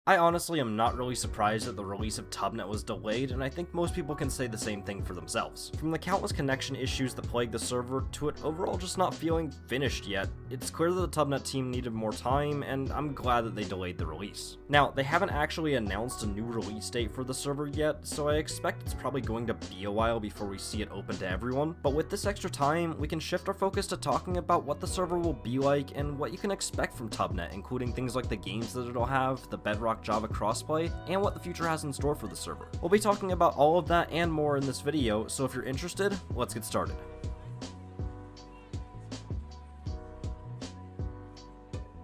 I honestly am not really surprised that the release of Tubnet was delayed, and I think most people can say the same thing for themselves. From the countless connection issues that plagued the server to it overall just not feeling finished yet, it's clear that the Tubnet team needed more time, and I'm glad that they delayed the release. Now, they haven't actually announced a new release date for the server yet, so I expect it's probably going to be a while before we see it open to everyone, but with this extra time, we can shift our focus to talking about what the server will be like and what you can expect from Tubnet, including things like the games that it'll have, the Bedrock Java crossplay, and what the future has in store for the server. We'll be talking about all of that and more in this video, so if you're interested, let's get started.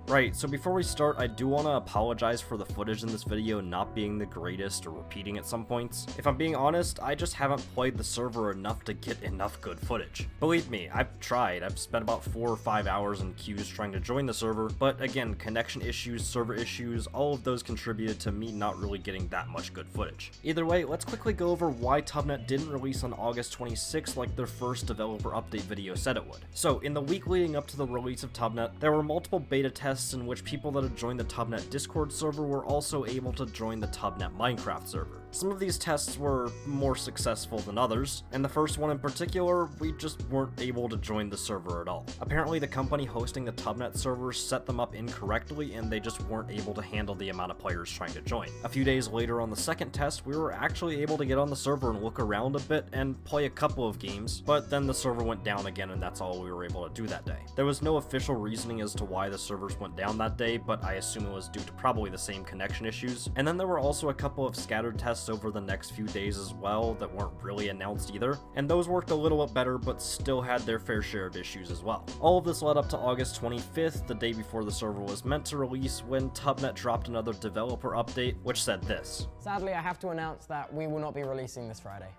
Right, so before we start, I do want to apologize for the footage in this video not being the greatest or repeating at some points. If I'm being honest, I just haven't played the server enough to get enough good footage. Believe me, I've tried. I've spent about 4 or 5 hours in queues trying to join the server, but again, connection issues, server issues, all of those contributed to me not really getting that much good footage. Either way, let's quickly go over why Tubnet didn't release on August 26th like their first developer update video said it would. So, in the week leading up to the release of Tubnet, there were multiple beta tests in which people that had joined the Tubnet Discord server were also able to join the Tubnet Minecraft server. Some of these tests were more successful than others, and the first one in particular, we just weren't able to join the server at all. Apparently the company hosting the Tubnet server set them up incorrectly and they just weren't able to handle the amount of players trying to join. A few days later on the second test, we were actually able to get on the server and look around a bit and play a couple of games, but then the server went down again and that's all we were able to do that day. There was no official reasoning as to why the servers went down that day, but I assume it was due to probably the same connection issues. And then there were also a couple of scattered tests over the next few days as well that weren't really announced either, and those worked a little bit better but still had their fair share of issues as well. All of this led up to August 25th, the day before the server was meant to release, when Tubnet dropped another developer update which said this. Sadly, I have to announce that we will not be releasing this Friday.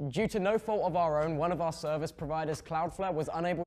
Due to no fault of our own, one of our service providers, Cloudflare, was unable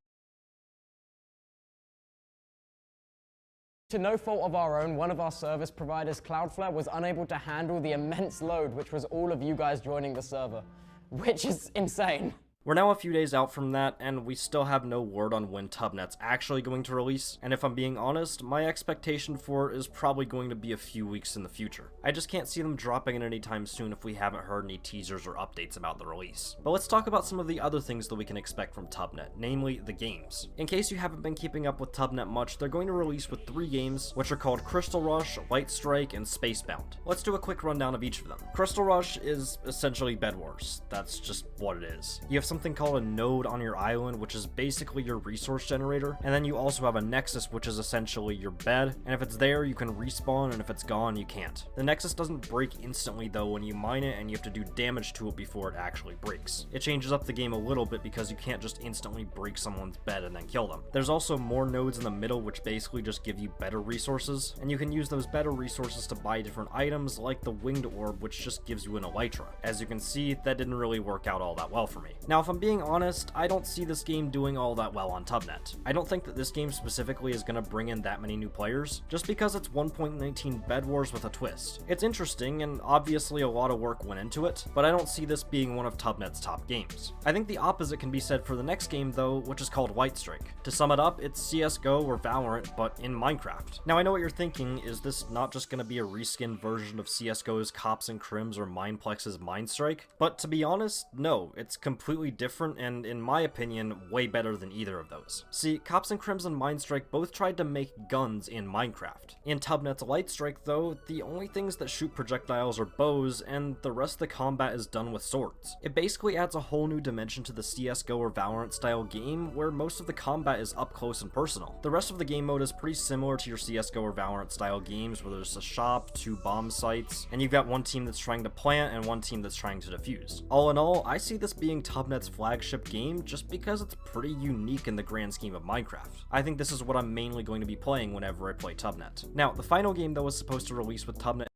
to handle the immense load, which was all of you guys joining the server, which is insane. We're now a few days out from that, and we still have no word on when Tubnet's actually going to release, and if I'm being honest, my expectation for it is probably going to be a few weeks in the future. I just can't see them dropping it anytime soon if we haven't heard any teasers or updates about the release. But let's talk about some of the other things that we can expect from Tubnet, namely the games. In case you haven't been keeping up with Tubnet much, they're going to release with 3 games, which are called Crystal Rush, Light Strike, and Spacebound. Let's do a quick rundown of each of them. Crystal Rush is essentially Bed Wars. That's just what it is. You have something called a node on your island, which is basically your resource generator, and then you also have a nexus, which is essentially your bed, and if it's there you can respawn, and if it's gone you can't. The nexus doesn't break instantly though when you mine it, and you have to do damage to it before it actually breaks. It changes up the game a little bit because you can't just instantly break someone's bed and then kill them. There's also more nodes in the middle which basically just give you better resources, and you can use those better resources to buy different items like the winged orb, which just gives you an elytra. As you can see, that didn't really work out all that well for me. Now if I'm being honest, I don't see this game doing all that well on Tubnet. I don't think that this game specifically is going to bring in that many new players, just because it's 1.19 Bed Wars with a twist. It's interesting, and obviously a lot of work went into it, but I don't see this being one of Tubnet's top games. I think the opposite can be said for the next game though, which is called Light Strike. To sum it up, it's CSGO or Valorant, but in Minecraft. Now I know what you're thinking, is this not just going to be a reskin version of CSGO's Cops and Crims or Mineplex's Mindstrike? But to be honest, no, it's completely different and in my opinion, way better than either of those. See, Cops and Crims and Mindstrike both tried to make guns in Minecraft. In Tubnet's Light Strike though, the only things that shoot projectiles are bows, and the rest of the combat is done with swords. It basically adds a whole new dimension to the CSGO or Valorant style game, where most of the combat is up close and personal. The rest of the game mode is pretty similar to your CSGO or Valorant style games, where there's a shop, 2 bomb sites, and you've got one team that's trying to plant and one team that's trying to defuse. All in all, I see this being Tubnet's flagship game just because it's pretty unique in the grand scheme of Minecraft. I think this is what I'm mainly going to be playing whenever I play Tubnet. Now, the final game that was supposed to release with Tubnet